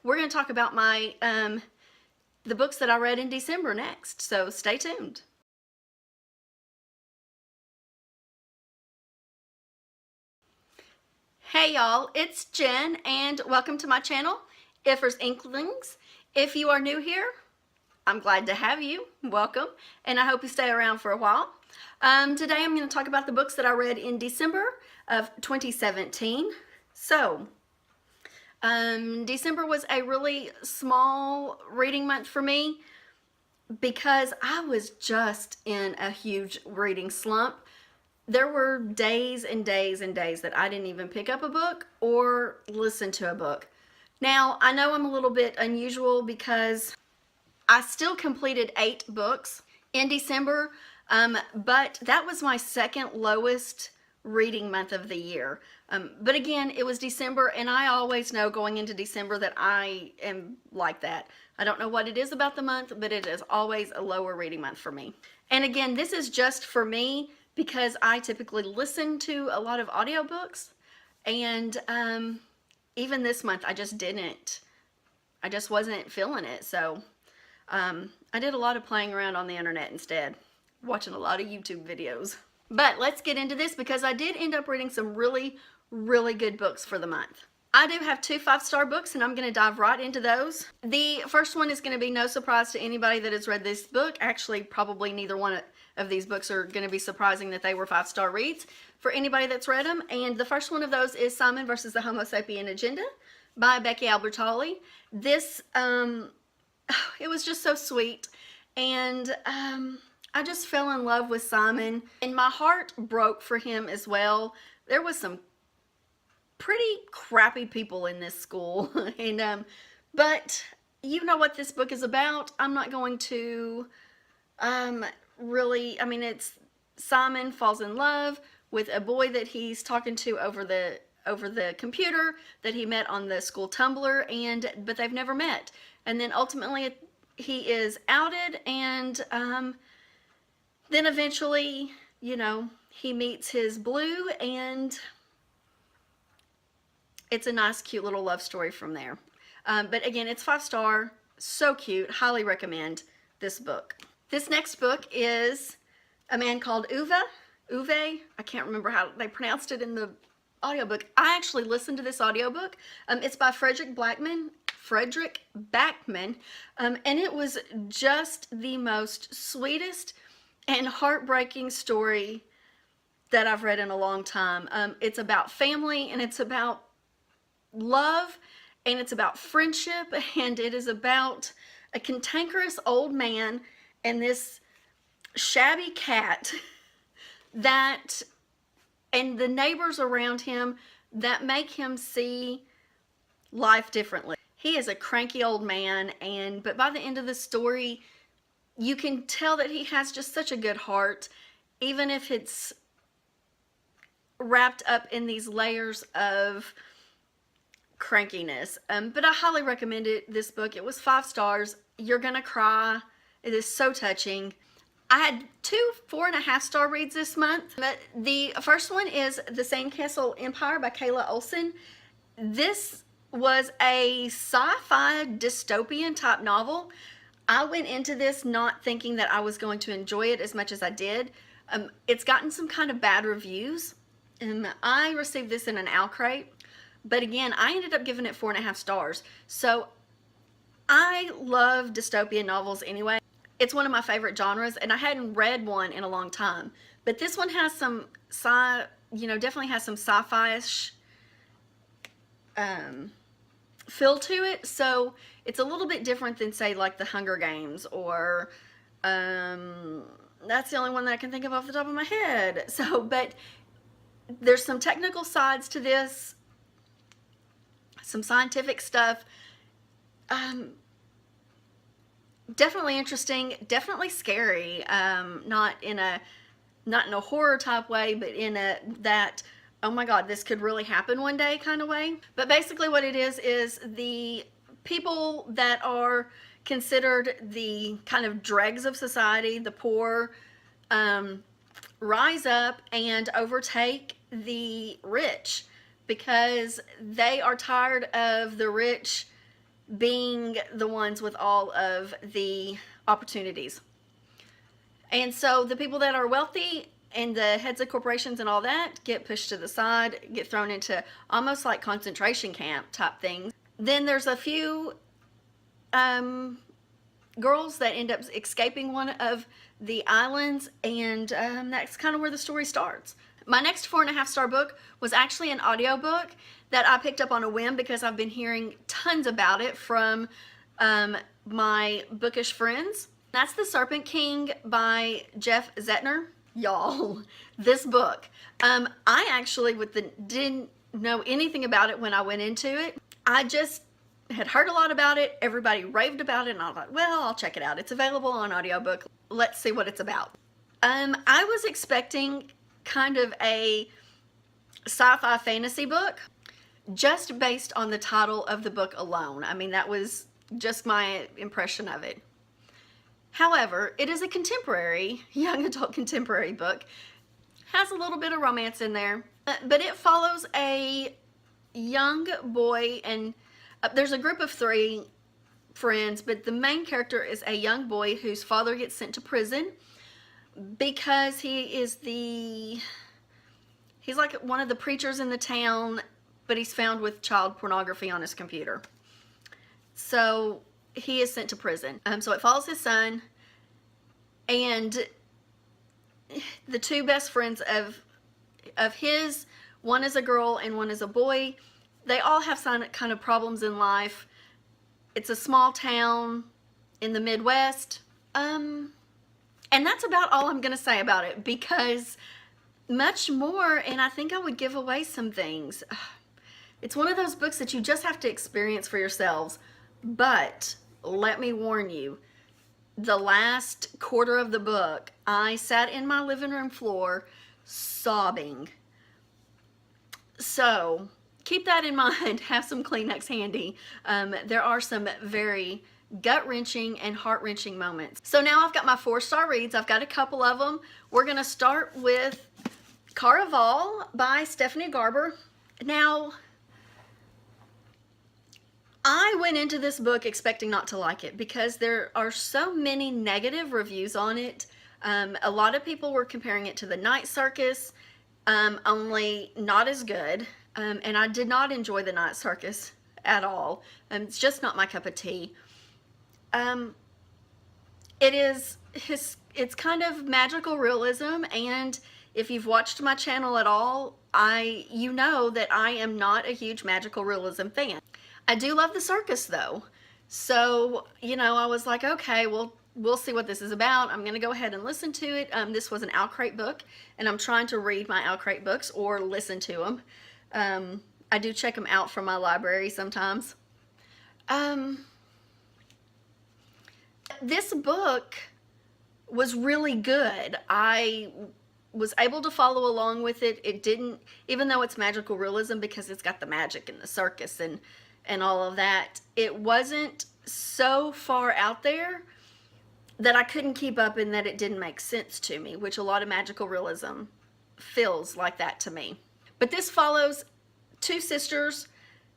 we're going to talk about my the books that I read in December next, so stay tuned. Hey y'all, it's Jen and welcome to my channel, Ifers Inklings. If you are new here, I'm glad to have you. Welcome, and I hope you stay around for a while. Today I'm going to talk about the books that I read in December of 2017. So, December was a really small reading month for me because I was just in a huge reading slump. There were days and days and days that I didn't even pick up a book or listen to a book. Now, I know I'm a little bit unusual because I still completed 8 books in December, but that was my second lowest reading month of the year. But again, it was December, and I always know going into December that I am like that. I don't know what it is about the month, but it is always a lower reading month for me. And again, this is just for me because I typically listen to a lot of audiobooks, and even this month I just didn't. I just wasn't feeling it, so I did a lot of playing around on the internet instead, watching a lot of YouTube videos. But let's get into this because I did end up reading some really good books for the month. I do have 2 5-star books, and I'm going to dive right into those. The first one is going to be no surprise to anybody that has read this book. Actually, probably neither one of these books are going to be surprising that they were 5-star reads for anybody that's read them. And the first one of those is Simon versus the Homo Sapien Agenda by Becky Albertalli. This, it was just so sweet, and I just fell in love with Simon, and my heart broke for him as well. There was some pretty crappy people in this school, and but you know what this book is about. I'm not going to really, I mean, it's Simon falls in love with a boy that he's talking to over the computer that he met on the school Tumblr, but they've never met. And then ultimately he is outed, and then eventually, you know, he meets his blue, and it's a nice, cute little love story from there. But again, it's 5-star, so cute, highly recommend this book. This next book is A Man Called Eva, Uwe, I can't remember how they pronounced it in the audiobook. I actually listened to this audiobook. It's by Frederick Backman, and it was just the most sweetest and heartbreaking story that I've read in a long time. It's about family, and it's about love, and it's about friendship, and it is about a cantankerous old man and this shabby cat and the neighbors around him that make him see life differently. He is a cranky old man, but by the end of the story, you can tell that he has just such a good heart, even if it's wrapped up in these layers of crankiness. But I highly recommend this book. It was 5 stars. You're gonna cry. It is so touching. I had 2 4.5-star reads this month. The first one is The Sandcastle Empire by Kayla Olson. This was a sci-fi dystopian type novel. I went into this not thinking that I was going to enjoy it as much as I did. It's gotten some kind of bad reviews. I received this in an OwlCrate, but again, I ended up giving it 4.5 stars. So I love dystopian novels anyway. It's one of my favorite genres, and I hadn't read one in a long time. But this one has some definitely has some sci-fi-ish feel to it. So it's a little bit different than, say, like The Hunger Games, or that's the only one that I can think of off the top of my head. So, but there's some technical sides to this, some scientific stuff. Definitely interesting, definitely scary. Not in a horror type way, but in that oh my god, this could really happen one day kind of way. But basically what it is the people that are considered the kind of dregs of society, the poor, rise up and overtake the rich because they are tired of the rich being the ones with all of the opportunities. And so the people that are wealthy and the heads of corporations and all that get pushed to the side, get thrown into almost like concentration camp type things. Then there's a few girls that end up escaping one of the islands, and that's kind of where the story starts. My next 4.5-star book was actually an audiobook that I picked up on a whim because I've been hearing tons about it from my bookish friends. That's The Serpent King by Jeff Zettner. Y'all, this book, I actually didn't know anything about it when I went into it. I just had heard a lot about it. Everybody raved about it, and I thought, well, I'll check it out. It's available on audiobook. Let's see what it's about. I was expecting kind of a sci-fi fantasy book just based on the title of the book alone. I mean, that was just my impression of it. However, it is a contemporary, young adult contemporary book. Has a little bit of romance in there, but it follows a young boy, and there's a group of 3 friends, but the main character is a young boy whose father gets sent to prison because he's like one of the preachers in the town, but he's found with child pornography on his computer. So he is sent to prison. So it follows his son, and the 2 best friends of his, one is a girl and one is a boy. They all have some kind of problems in life. It's a small town in the Midwest. And that's about all I'm going to say about it, because much more, and I think I would give away some things. It's one of those books that you just have to experience for yourselves. But let me warn you, the last quarter of the book, I sat in my living room floor sobbing. So keep that in mind. Have some Kleenex handy. There are some very gut-wrenching and heart-wrenching moments. So now I've got my 4-star reads. I've got a couple of them. We're going to start with Carnivale by Stephanie Garber. Now, I went into this book expecting not to like it because there are so many negative reviews on it. A lot of people were comparing it to The Night Circus, only not as good. And I did not enjoy The Night Circus at all. It's just not my cup of tea. It's kind of magical realism, and if you've watched my channel at all, you know that I am not a huge magical realism fan. I do love the circus though. So, you know, I was like, okay, well, we'll see what this is about. I'm going to go ahead and listen to it. This was an OwlCrate book, and I'm trying to read my OwlCrate books or listen to them. I do check them out from my library sometimes. This book was really good. I was able to follow along with it. It didn't, even though it's magical realism because it's got the magic and the circus and all of that, it wasn't so far out there that I couldn't keep up and that it didn't make sense to me, which a lot of magical realism feels like that to me. But this follows 2 sisters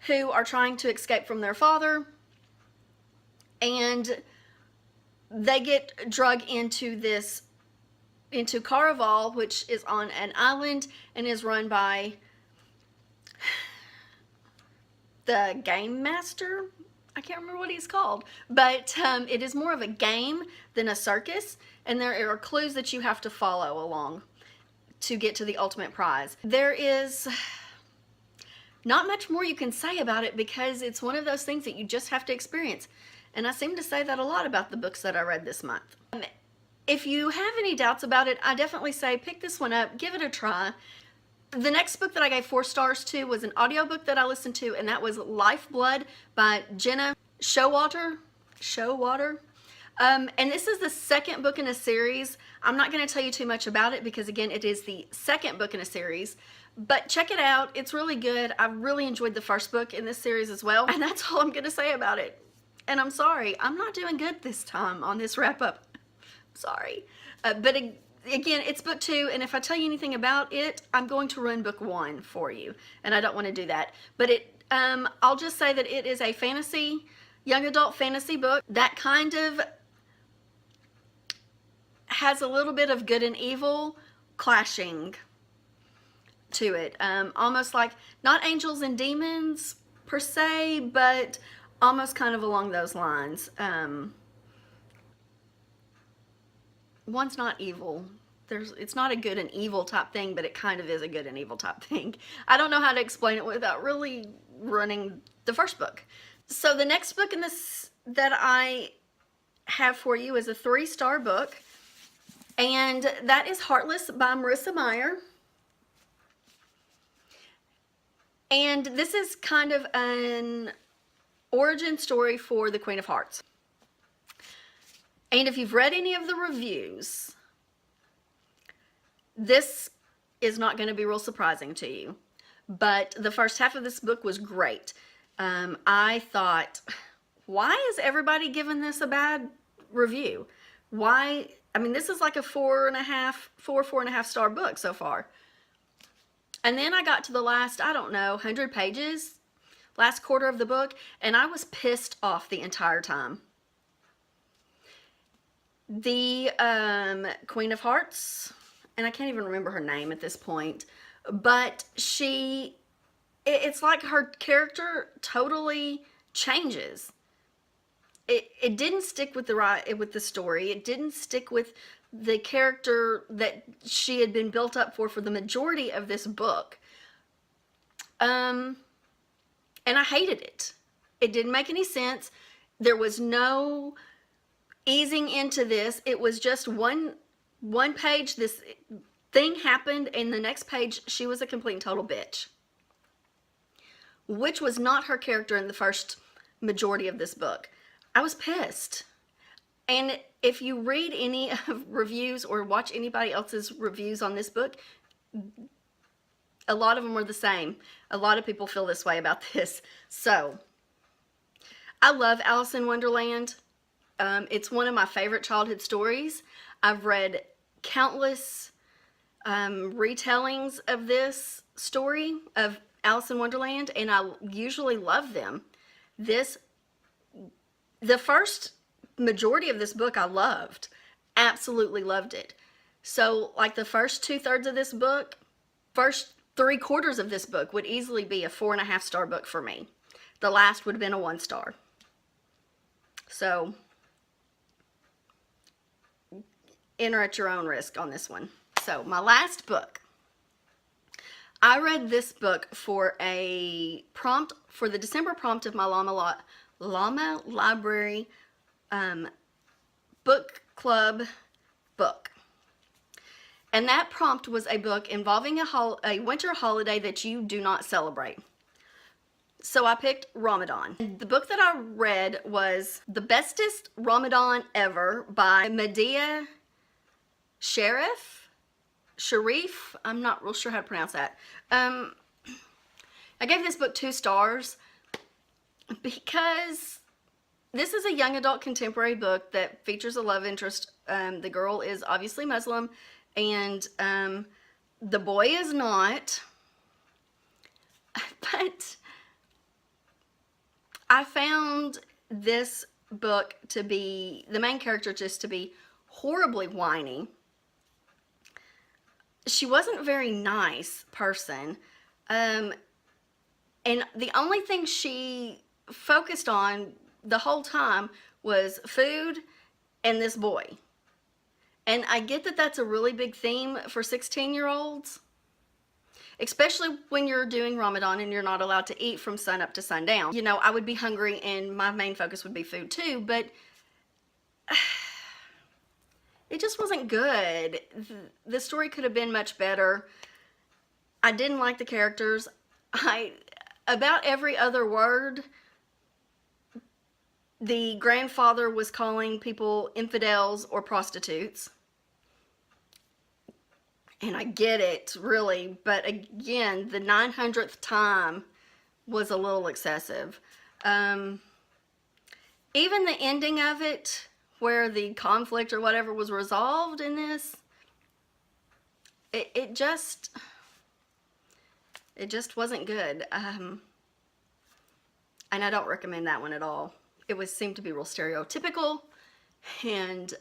who are trying to escape from their father, and they get drug into Carnivale, which is on an island and is run by the game master. I can't remember what he's called, but it is more of a game than a circus, and there are clues that you have to follow along to get to the ultimate prize. There is not much more you can say about it because it's one of those things that you just have to experience, and I seem to say that a lot about the books that I read this month. If you have any doubts about it, I definitely say pick this one up, give it a try. The next book that I gave 4 stars to was an audiobook that I listened to, and that was Lifeblood by Jenna Showalter. And this is the 2nd book in a series. I'm not going to tell you too much about it because, again, it is the 2nd book in a series. But check it out. It's really good. I really enjoyed the 1st book in this series as well. And that's all I'm going to say about it. And I'm sorry. I'm not doing good this time on this wrap-up. Sorry. But again, it's book 2, and if I tell you anything about it, I'm going to ruin book 1 for you, and I don't want to do that. But I'll just say that it is a fantasy young adult fantasy book that kind of has a little bit of good and evil clashing to it. Almost like, not angels and demons per se, but almost kind of along those lines. One's not evil. It's not a good and evil type thing, but it kind of is a good and evil type thing. I don't know how to explain it without really running the first book. So the next book in this that I have for you is a 3-star book, and that is Heartless by Marissa Meyer. And this is kind of an origin story for the Queen of Hearts. And if you've read any of the reviews, this is not going to be real surprising to you. But the first half of this book was great. I thought, why is everybody giving this a bad review? Why? I mean, this is like a 4.5 star book so far. And then I got to the last, I don't know, 100 pages, last quarter of the book, and I was pissed off the entire time. The Queen of Hearts, and I can't even remember her name at this point, but it's like her character totally changes. It didn't stick with the story. It didn't stick with the character that she had been built up for the majority of this book. And I hated it. It didn't make any sense. There was no easing into this. It was just one page, this thing happened, and the next page she was a complete and total bitch, which was not her character in the first majority of this book. I was pissed. And if you read any of reviews or watch anybody else's reviews on this book, a lot of them are the same. A lot of people feel this way about this. So, I love Alice in Wonderland. It's one of my favorite childhood stories. I've read countless retellings of this story, of Alice in Wonderland, and I usually love them. The first majority of this book I loved. Absolutely loved it. So, like, the first 2/3 of this book, first 3/4 of this book would easily be a 4.5 star book for me. The last would have been a 1 star. So, enter at your own risk on this one. So, my last book. I read this book for a prompt, for the December prompt of my Llama Library book club book. And that prompt was a book involving a winter holiday that you do not celebrate. So I picked Ramadan. The book that I read was The Bestest Ramadan Ever by Medea Sharif. I'm not real sure how to pronounce that. I gave this book 2 stars because this is a young adult contemporary book that features a love interest. The girl is obviously Muslim, and the boy is not. But I found this book to be, the main character just to be horribly whiny. She wasn't a very nice person. And the only thing she focused on the whole time was food and this boy. And I get that that's a really big theme for 16-year-olds, especially when you're doing Ramadan and you're not allowed to eat from sun up to sundown. You know, I would be hungry and my main focus would be food too, but it just wasn't good. The story could have been much better. I didn't like the characters. About every other word, the grandfather was calling people infidels or prostitutes. And I get it, really, but again, the 900th time was a little excessive. Even the ending of it, where the conflict or whatever was resolved in this, it just wasn't good. And I don't recommend that one at all. seemed to be real stereotypical, and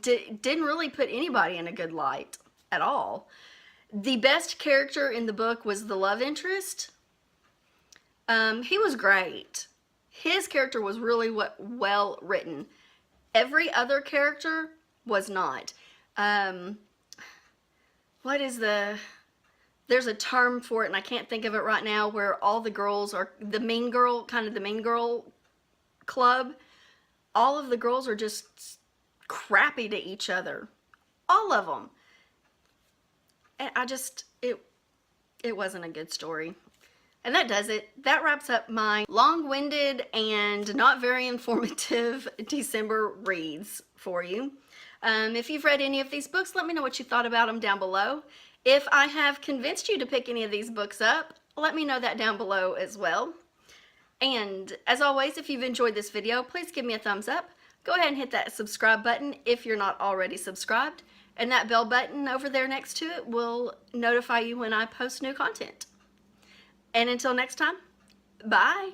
didn't really put anybody in a good light at all. The best character in the book was the love interest. He was great. His character was really well written. Every other character was not. What is there's a term for it and I can't think of it right now, where all the girls are the mean girl, kind of the mean girl club. All of the girls are just crappy to each other. All of them. And it wasn't a good story. And that does it. That wraps up my long-winded and not very informative December reads for you. If you've read any of these books, let me know what you thought about them down below. If I have convinced you to pick any of these books up, let me know that down below as well. And as always, if you've enjoyed this video, please give me a thumbs up. Go ahead and hit that subscribe button if you're not already subscribed. And that bell button over there next to it will notify you when I post new content. And until next time, bye.